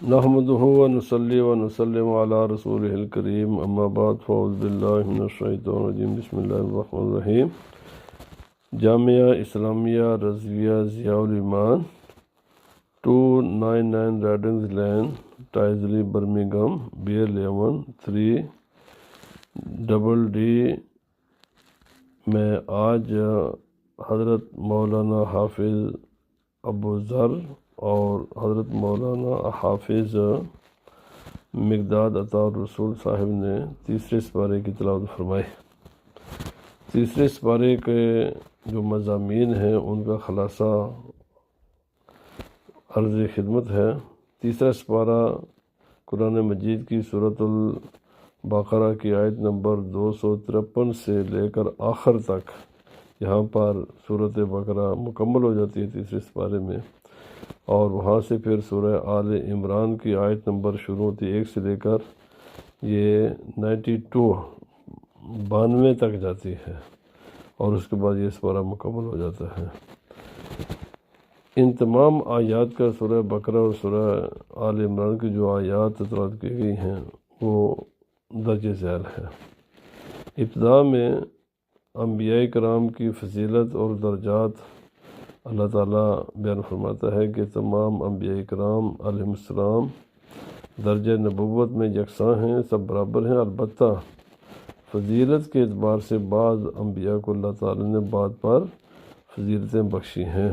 نحمده ونصلي ونسلم على رسوله الكريم اما بعد فاعوذ باللہ من الشیطان الرجیم بسم اللہ الرحمن الرحیم۔ جامعہ اسلامیہ رضویہ ضیاء الایمان 299 ریڈنگز لین ٹائزلی برمنگھم BL11 3DD میں آج حضرت مولانا حافظ ابو ذر اور حضرت مولانا حافظ مقداد عطا الرسول صاحب نے تیسرے سپارے کی تلاوت فرمائی۔ تیسرے سپارے کے جو مضامین ہیں ان کا خلاصہ عرض خدمت ہے۔ تیسرا سپارہ قرآن مجید کی سورۃ البقرہ کی آیت نمبر 253 سے لے کر آخر تک، یہاں پر سورۃ بقرہ مکمل ہو جاتی ہے تیسرے سپارے میں، اور وہاں سے پھر سورہ آل عمران کی آیت نمبر شروع ہوتی ہے 1 سے لے کر یہ 92 تک جاتی ہے، اور اس کے بعد یہ سپارہ مکمل ہو جاتا ہے۔ ان تمام آیات کا سورہ بقرہ اور سورہ آل عمران کی جو آیات تلاوت کی گئی ہیں وہ درج ذیل ہے۔ ابتدا میں انبیاء کرام کی فضیلت اور درجات اللہ تعالیٰ بیان فرماتا ہے کہ تمام انبیاء کرام علیہم السلام درجہ نبوت میں یکساں ہیں، سب برابر ہیں، البتہ فضیلت کے اعتبار سے بعض انبیاء کو اللہ تعالیٰ نے بعد پر فضیلتیں بخشی ہیں،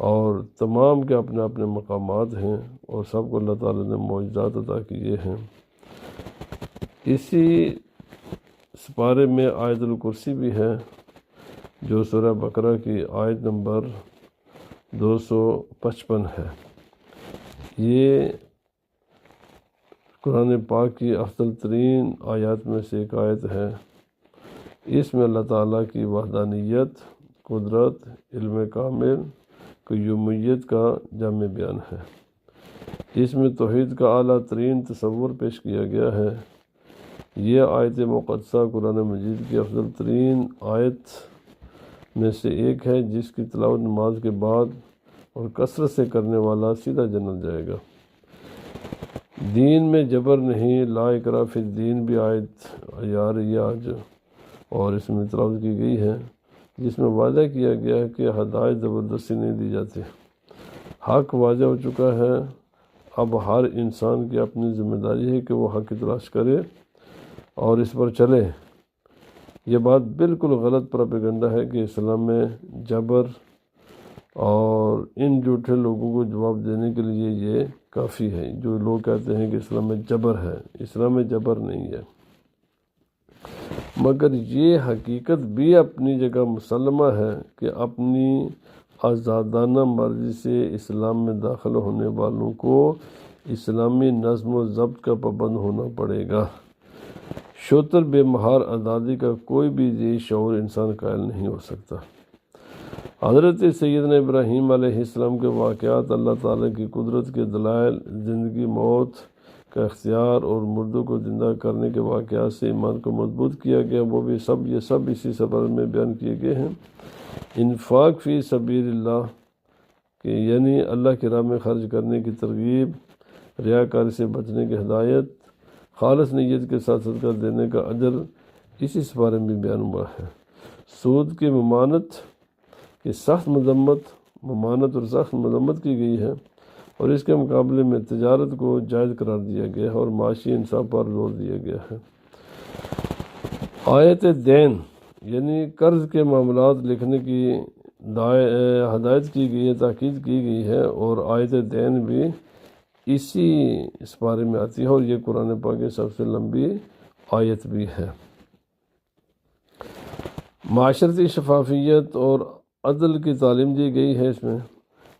اور تمام کے اپنے اپنے مقامات ہیں، اور سب کو اللہ تعالیٰ نے معجزات عطا کیے ہیں۔ اسی سپارے میں آیت الکرسی بھی ہے جو سورہ بقرہ کی آیت نمبر 255 ہے۔ یہ قرآن پاک کی افضل ترین آیات میں سے ایک آیت ہے۔ اس میں اللہ تعالیٰ کی وحدانیت، قدرت، علم کامل، قیومیت کا جامع بیان ہے۔ اس میں توحید کا اعلیٰ ترین تصور پیش کیا گیا ہے۔ یہ آیت مقدسہ قرآن مجید کی افضل ترین آیت میں سے ایک ہے، جس کی تلاوت نماز کے بعد اور کثرت سے کرنے والا سیدھا جنت جائے گا۔ دین میں جبر نہیں، لا اکراہ فی الدین بھی آیت آ رہی ہے آج، اور اس میں تلاوت کی گئی ہے، جس میں واضح کیا گیا ہے کہ ہدایت زبردستی نہیں دی جاتی۔ حق واضح ہو چکا ہے، اب ہر انسان کی اپنی ذمہ داری ہے کہ وہ حق کی تلاش کرے اور اس پر چلے۔ یہ بات بالکل غلط پروپیگنڈا ہے کہ اسلام میں جبر، اور ان جھوٹے لوگوں کو جواب دینے کے لیے یہ کافی ہے جو لوگ کہتے ہیں کہ اسلام میں جبر ہے۔ اسلام میں جبر نہیں ہے، مگر یہ حقیقت بھی اپنی جگہ مسلمہ ہے کہ اپنی آزادانہ مرضی سے اسلام میں داخل ہونے والوں کو اسلامی نظم و ضبط کا پابند ہونا پڑے گا۔ شوتر بے مہار آزادی کا کوئی بھی ذی شعور انسان قائل نہیں ہو سکتا۔ حضرت سیدنا ابراہیم علیہ السلام کے واقعات، اللہ تعالیٰ کی قدرت کے دلائل، زندگی موت کا اختیار اور مردوں کو زندہ کرنے کے واقعات سے ایمان کو مضبوط کیا گیا، وہ بھی یہ سب اسی سبب میں بیان کیے گئے ہیں۔ انفاق فی سبیل اللہ کہ یعنی اللہ کی راہ میں خرچ کرنے کی ترغیب، ریاکاری سے بچنے کی ہدایت، خالص نیت کے ساتھ صدقہ دینے کا اجر اسی سپارے میں بیان ہوا ہے۔ سود کی ممانت اور سخت مذمت کی گئی ہے، اور اس کے مقابلے میں تجارت کو جائز قرار دیا گیا ہے اور معاشی انصاف پر زور دیا گیا ہے۔ آیت دین یعنی قرض کے معاملات لکھنے کی ہدایت کی گئی ہے، تاکید کی گئی ہے، اور آیت دین بھی اسی سپارے میں آتی ہے، اور یہ قرآن پاک کی سب سے لمبی آیت بھی ہے۔ معاشرتی شفافیت اور عدل کی تعلیم دی گئی ہے۔ اس میں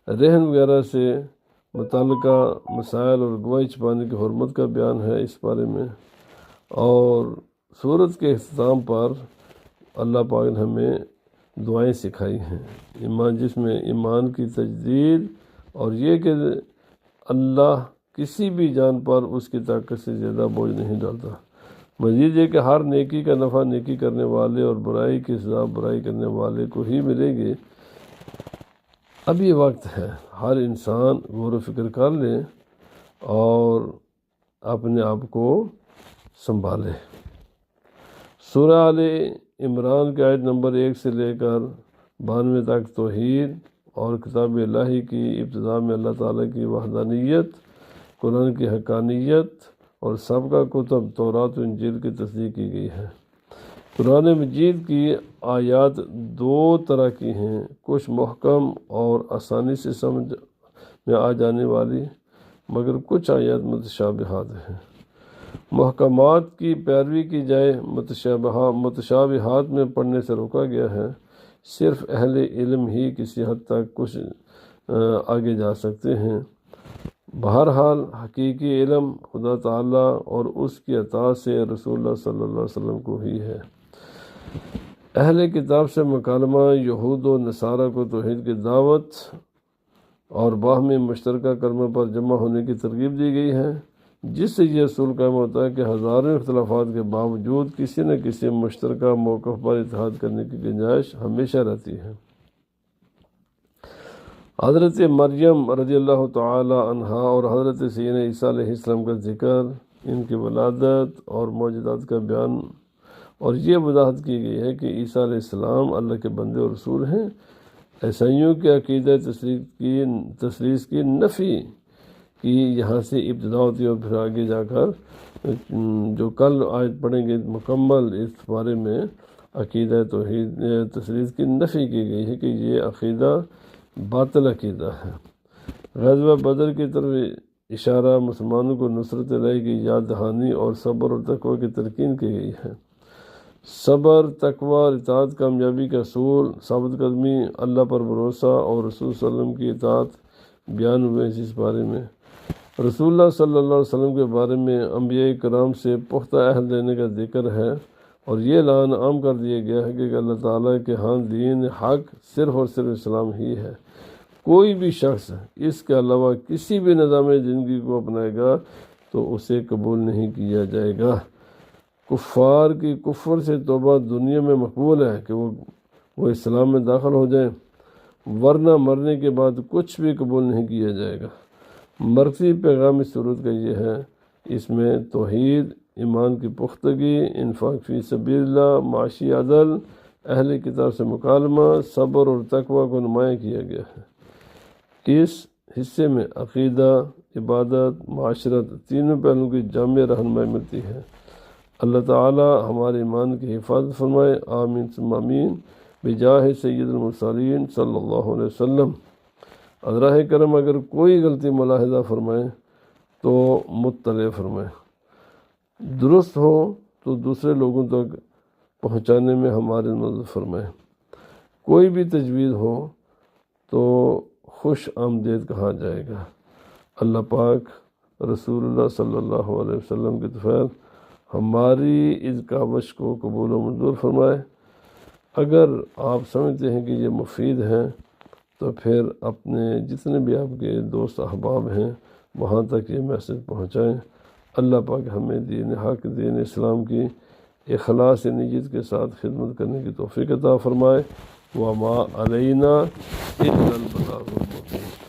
رہن وغیرہ سے متعلقہ مسائل اور گواہی چھپانے کی حرمت کا بیان ہے اس بارے میں، اور سورت کے اختتام پر اللہ پاک نے ہمیں دعائیں سکھائی ہیں، جس میں ایمان کی تجدید، اور یہ کہ اللہ کسی بھی جان پر اس کی طاقت سے زیادہ بوجھ نہیں ڈالتا۔ مزید یہ کہ ہر نیکی کا نفع نیکی کرنے والے اور برائی کی سزا برائی کرنے والے کو ہی ملے گی۔ اب یہ وقت ہے ہر انسان غور و فکر کر لے اور اپنے آپ کو سنبھالے۔ سورہ آل عمران کے آیت نمبر 1 سے لے کر 92 تک توحید اور کتاب الہی کی ابتدا میں اللہ تعالیٰ کی وحدانیت، قرآن کی حقانیت اور سابقہ کتب تورات و انجیل کی تصدیق کی گئی ہے۔ قرآن مجید کی آیات دو طرح کی ہیں، کچھ محکم اور آسانی سے سمجھ میں آ جانے والی، مگر کچھ آیات متشابہات ہیں۔ محکمات کی پیروی کی جائے، متشابہات میں پڑھنے سے روکا گیا ہے۔ صرف اہل علم ہی کسی حد تک کچھ آگے جا سکتے ہیں۔ بہرحال حقیقی علم خدا تعالیٰ اور اس کی عطا سے رسول اللہ صلی اللہ علیہ وسلم کو ہی ہے۔ اہل کتاب سے مکالمہ، یہود و نصارہ کو توحید کی دعوت اور باہمی مشترکہ کلمہ پر جمع ہونے کی ترغیب دی گئی ہے، جس سے یہ اصول قائم ہوتا ہے کہ ہزاروں اختلافات کے باوجود کسی نہ کسی مشترکہ موقف پر اتحاد کرنے کی گنجائش ہمیشہ رہتی ہے۔ حضرت مریم رضی اللہ تعالی عنہا اور حضرت سیدنا عیسیٰ علیہ السلام کا ذکر، ان کی ولادت اور معجزات کا بیان، اور یہ وضاحت کی گئی ہے کہ عیسیٰ علیہ السلام اللہ کے بندے اور رسول ہیں۔ عیسائیوں کے عقیدہ تثلیث کی نفی کی یہاں سے ابتدا ہوتی ہے، اور پھر آگے جا کر جو کل آیت پڑھیں گے مکمل اس بارے میں عقیدہ توحید تثلیث کی نفی کی گئی ہے کہ یہ عقیدہ باطل عقیدہ ہے۔ غزوہ بدر کی طرف اشارہ، مسلمانوں کو نصرت الہی کی یاد دہانی اور صبر اور تقوی کی تلقین کی گئی ہے۔ صبر، تقوی، اطاعت کامیابی کا اصول، ثابت قدمی، اللہ پر بھروسہ اور رسول صلی اللہ علیہ وسلم کی اطاعت بیان ہوئے ہیں۔ اس بارے میں رسول اللہ صلی اللہ علیہ وسلم کے بارے میں انبیاء کرام سے پختہ عہد لینے کا ذکر ہے، اور یہ اعلان عام کر دیا گیا ہے کہ اللہ تعالیٰ کے ہاں دین حق صرف اور صرف اسلام ہی ہے۔ کوئی بھی شخص اس کے علاوہ کسی بھی نظام زندگی کو اپنائے گا تو اسے قبول نہیں کیا جائے گا۔ کفار کی کفر سے توبہ دنیا میں مقبول ہے کہ وہ اسلام میں داخل ہو جائیں، ورنہ مرنے کے بعد کچھ بھی قبول نہیں کیا جائے گا۔ مرثی پیغام اس صورت کا یہ ہے، اس میں توحید، ایمان کی پختگی، انفاق فی سبیل اللہ، معاشی عدل، اہل کتاب سے مکالمہ، صبر اور تقوی کو نمایاں کیا گیا ہے۔ اس حصے میں عقیدہ، عبادت، معاشرت، تینوں پہلوؤں کی جامع رہنمائی ملتی ہے۔ اللہ تعالی ہمارے ایمان کی حفاظت فرمائے، آمین ثم آمین، بجاہ سید المرسلین صلی اللہ علیہ وسلم۔ حضرہ کرم اگر کوئی غلطی ملاحظہ فرمائیں تو مطلع فرمائیں، درست ہو تو دوسرے لوگوں تک پہنچانے میں ہماری مدد فرمائیں، کوئی بھی تجویز ہو تو خوش آمدید کہا جائے گا۔ اللہ پاک رسول اللہ صلی اللہ علیہ وسلم کے طفیل ہماری اس کاوش کو قبول و منظور فرمائے۔ اگر آپ سمجھتے ہیں کہ یہ مفید ہے تو پھر اپنے جتنے بھی آپ کے دوست احباب ہیں وہاں تک یہ میسج پہنچائیں۔ اللہ پاک ہمیں دین حق، دین اسلام کی اخلاص نیت کے ساتھ خدمت کرنے کی توفیق عطا فرمائے۔ وما علینا الا البلاغ المبین۔